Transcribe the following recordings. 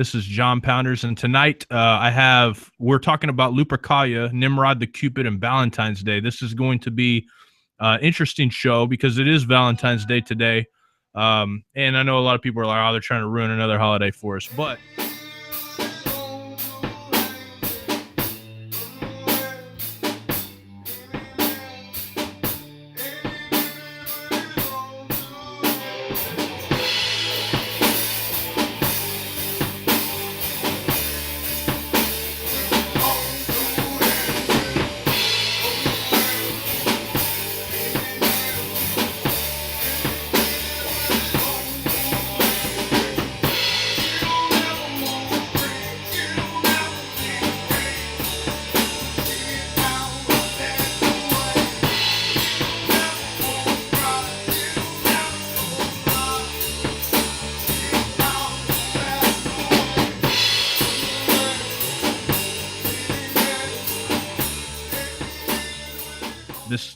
This is John Pounders, and tonight we're talking about Lupercalia, Nimrod the Cupid, and Valentine's Day. This is going to be an interesting show because it is Valentine's Day today, and I know a lot of people are like, "Oh, they're trying to ruin another holiday for us," but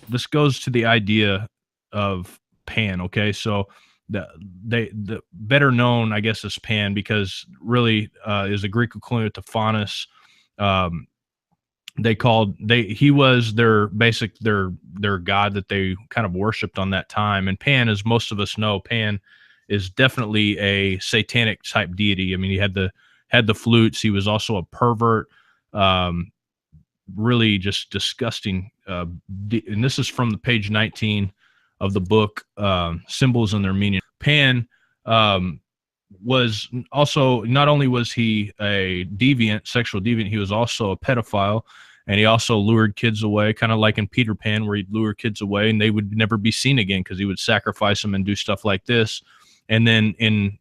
this goes to the idea of Pan. Okay, so the better known, I guess, as Pan because really is a Greek equivalent to Faunus. He was their god that they kind of worshipped on that time. And Pan, as most of us know, Pan is definitely a satanic type deity. I mean, he had the flutes. He was also a pervert. Really just disgusting. And this is from the page 19 of the book, Symbols and Their Meaning. Pan was also, not only was he a sexual deviant, he was also a pedophile, and he also lured kids away, kind of like in Peter Pan, where he'd lure kids away and they would never be seen again because he would sacrifice them and do stuff like this. And then in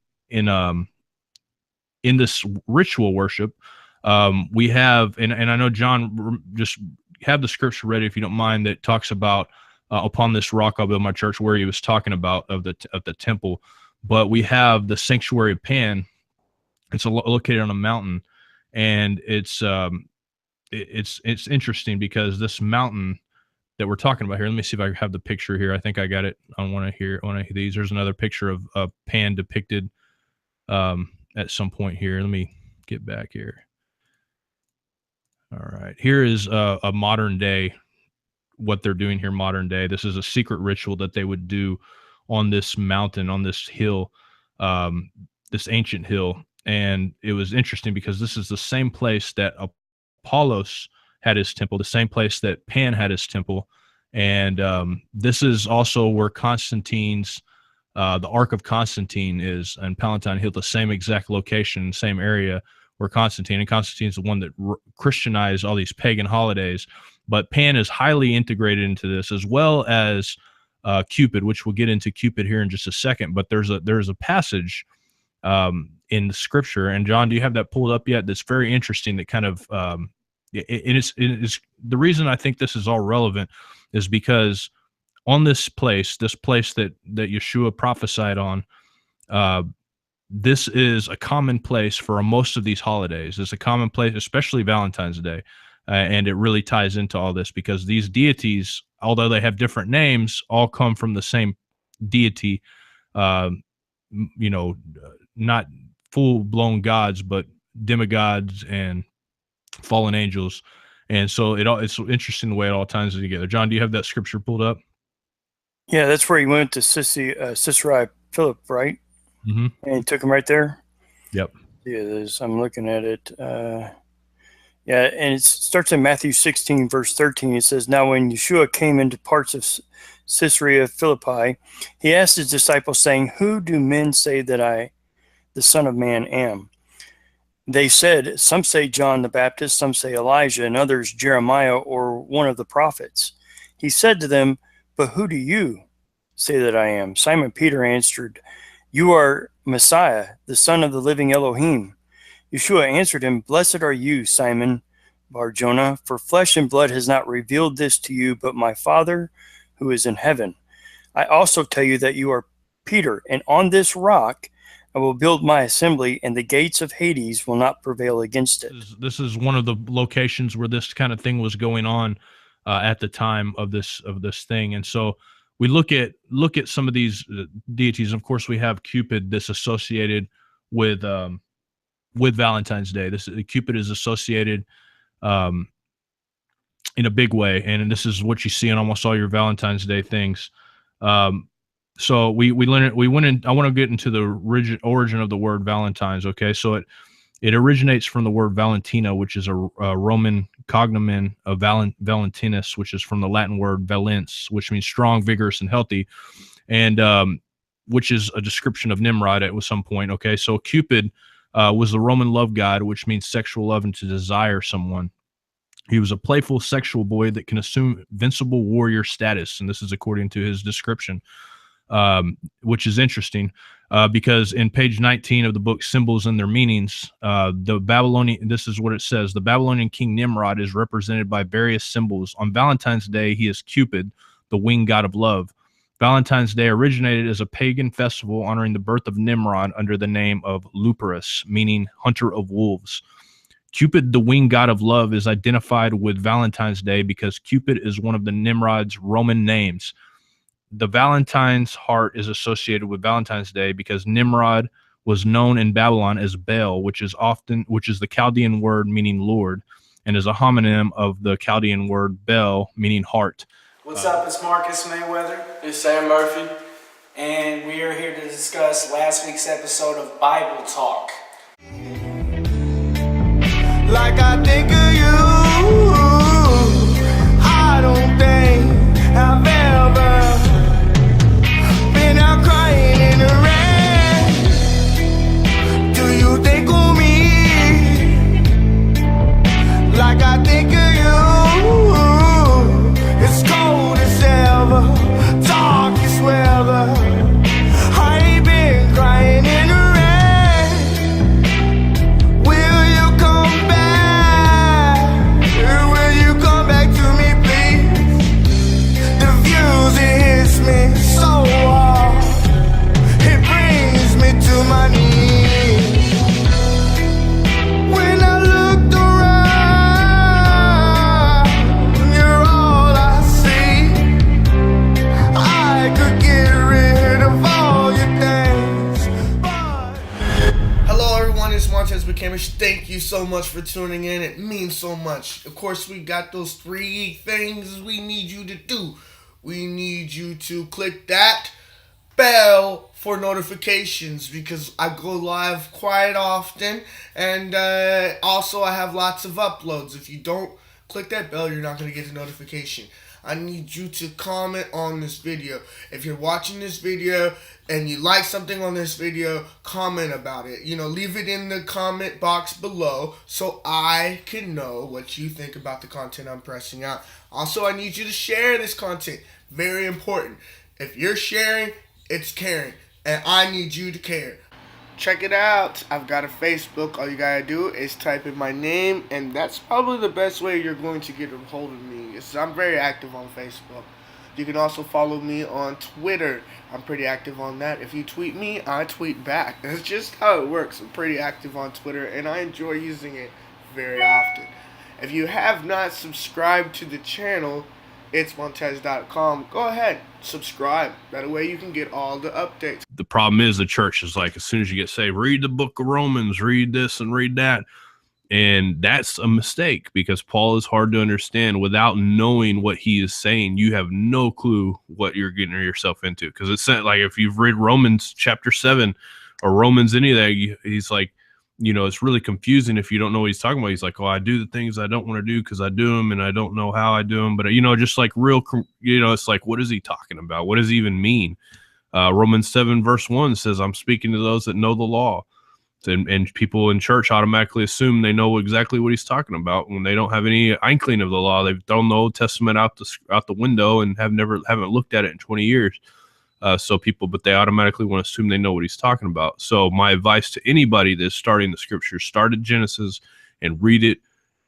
this ritual worship, we have, and I know John, just have the scripture ready if you don't mind, that talks about upon this rock I'll build my church, where he was talking about of the temple. But we have the sanctuary of Pan. It's located on a mountain, and it's interesting because this mountain that we're talking about here. Let me see if I have the picture here. I think I got it on one of these. There's another picture of Pan depicted at some point here. Let me get back here. All right, here is a modern day, what they're doing here modern day. This is a secret ritual that they would do on this mountain, on this hill, this ancient hill. And it was interesting because this is the same place that Apollos had his temple, the same place that Pan had his temple. And this is also where Constantine's, the Ark of Constantine is in Palatine Hill, the same exact location, same area where Constantine's the one that Christianized all these pagan holidays. But Pan is highly integrated into this, as well as Cupid, which we'll get into Cupid here in just a second. But there's a passage in the scripture, and John, do you have that pulled up yet? That's very interesting. That kind of it is the reason I think this is all relevant is because on this place that Yeshua prophesied on, this is a common place for most of these holidays. It's a common place, especially Valentine's Day. And it really ties into all this because these deities, although they have different names, all come from the same deity, not full-blown gods, but demigods and fallen angels. And so it's interesting the way it all ties together. John, do you have that scripture pulled up? Yeah, that's where he went to Caesarea Philip, right? Mm-hmm. And he took him right there? Yep. Yeah, it is. I'm looking at it. Yeah, and it starts in Matthew 16, verse 13. It says, "Now when Yeshua came into parts of Caesarea Philippi, he asked his disciples, saying, 'Who do men say that I, the Son of Man, am?' They said, 'Some say John the Baptist, some say Elijah, and others Jeremiah or one of the prophets.' He said to them, 'But who do you say that I am?' Simon Peter answered, 'You are Messiah, the Son of the living Elohim.' Yeshua answered him, 'Blessed are you, Simon Bar-Jonah, for flesh and blood has not revealed this to you, but my Father who is in heaven. I also tell you that you are Peter, and on this rock I will build my assembly, and the gates of Hades will not prevail against it." This is one of the locations where this kind of thing was going on at the time of this thing. And so we look at some of these deities. Of course, we have Cupid, this associated with with Valentine's Day. Cupid is associated um, in a big way, and this is what you see in almost all your Valentine's Day things. Um, so we learned we went in. I want to get into the origin of the word Valentine's. Okay, so it originates from the word Valentina, which is a Roman cognomen of Valentinus, which is from the Latin word valens, which means strong, vigorous, and healthy, and which is a description of Nimrod at some point. Okay, so Cupid was the Roman love god, which means sexual love and to desire someone. He was a playful sexual boy that can assume invincible warrior status, and this is according to his description, which is interesting because in page 19 of the book Symbols and Their Meanings, the Babylonian, this is what it says: the Babylonian king Nimrod is represented by various symbols. On Valentine's Day, he is Cupid, the winged god of love. Valentine's Day originated as a pagan festival honoring the birth of Nimrod under the name of Luperus, meaning hunter of wolves. Cupid, the winged god of love, is identified with Valentine's Day because Cupid is one of the Nimrod's Roman names. The Valentine's heart is associated with Valentine's Day because Nimrod was known in Babylon as Bel, which is the Chaldean word meaning Lord, and is a homonym of the Chaldean word Bel, meaning heart. What's up? It's Marcus Mayweather. It's Sam Murphy. And we are here to discuss last week's episode of Bible Talk. Like I think of you, I don't think I've ever been out crying in the rain. Do you think of me? Like I think of you. It's cold as ever, dark as weather. I ain't been crying in the rain. Will you come back? Will you come back to me, please? The views, it hits me so hard. It brings me to my knees. When I looked around, you're all I see. I could get rid of all your things, but... Hello everyone, it's itsmontez.com. Thank you so much for tuning in. It means so much. Of course, we got those 3 things we need you to do. We need you to click that bell for notifications because I go live quite often, and also I have lots of uploads. If you don't click that bell, you're not going to get a notification. I need you to comment on this video. If you're watching this video and you like something on this video, comment about it. Leave it in the comment box below so I can know what you think about the content I'm pressing out. Also, I need you to share this content. Very important. If you're sharing, it's caring, and I need you to care. Check it out. I've got a Facebook. All you gotta do is type in my name, and that's probably the best way you're going to get a hold of me. I'm very active on Facebook. You can also follow me on Twitter. I'm pretty active on that. If you tweet me, I tweet back. That's just how it works. I'm pretty active on Twitter, and I enjoy using it very often. If you have not subscribed to the channel, itsmontez.com, go ahead, subscribe. That way you can get all the updates. The problem is the church is like, as soon as you get saved, read the book of Romans, read this and read that. And that's a mistake because Paul is hard to understand without knowing what he is saying. You have no clue what you're getting yourself into, because it's like, if you've read Romans chapter 7 or Romans any of that, he's like, it's really confusing if you don't know what he's talking about. He's like, oh, I do the things I don't want to do because I do them and I don't know how I do them. But, just like it's like, what is he talking about? What does he even mean? Romans 7 verse 1 says, I'm speaking to those that know the law. And people in church automatically assume they know exactly what he's talking about when they don't have any inkling of the law. They've thrown the Old Testament out the window and haven't looked at it in 20 years. But they automatically want to assume they know what he's talking about. So my advice to anybody that's starting the scripture, start at Genesis and read it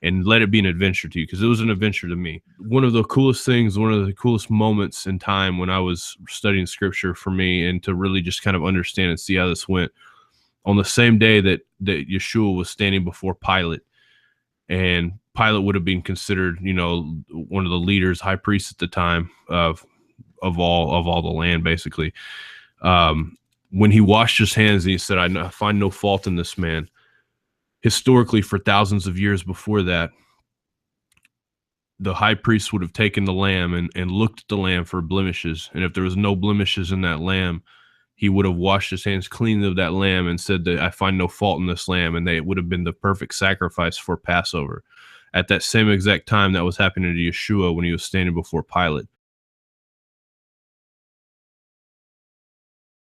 and let it be an adventure to you, because it was an adventure to me. One of the coolest moments in time when I was studying scripture for me, and to really just kind of understand and see how this went, on the same day that Yeshua was standing before Pilate, and Pilate would have been considered, one of the leaders, high priests at the time of all the land, basically. When he washed his hands and he said, I find no fault in this man, historically, for thousands of years before that, the high priest would have taken the lamb and looked at the lamb for blemishes. And if there was no blemishes in that lamb, he would have washed his hands clean of that lamb and said that I find no fault in this lamb. And it would have been the perfect sacrifice for Passover. At that same exact time, that was happening to Yeshua when he was standing before Pilate.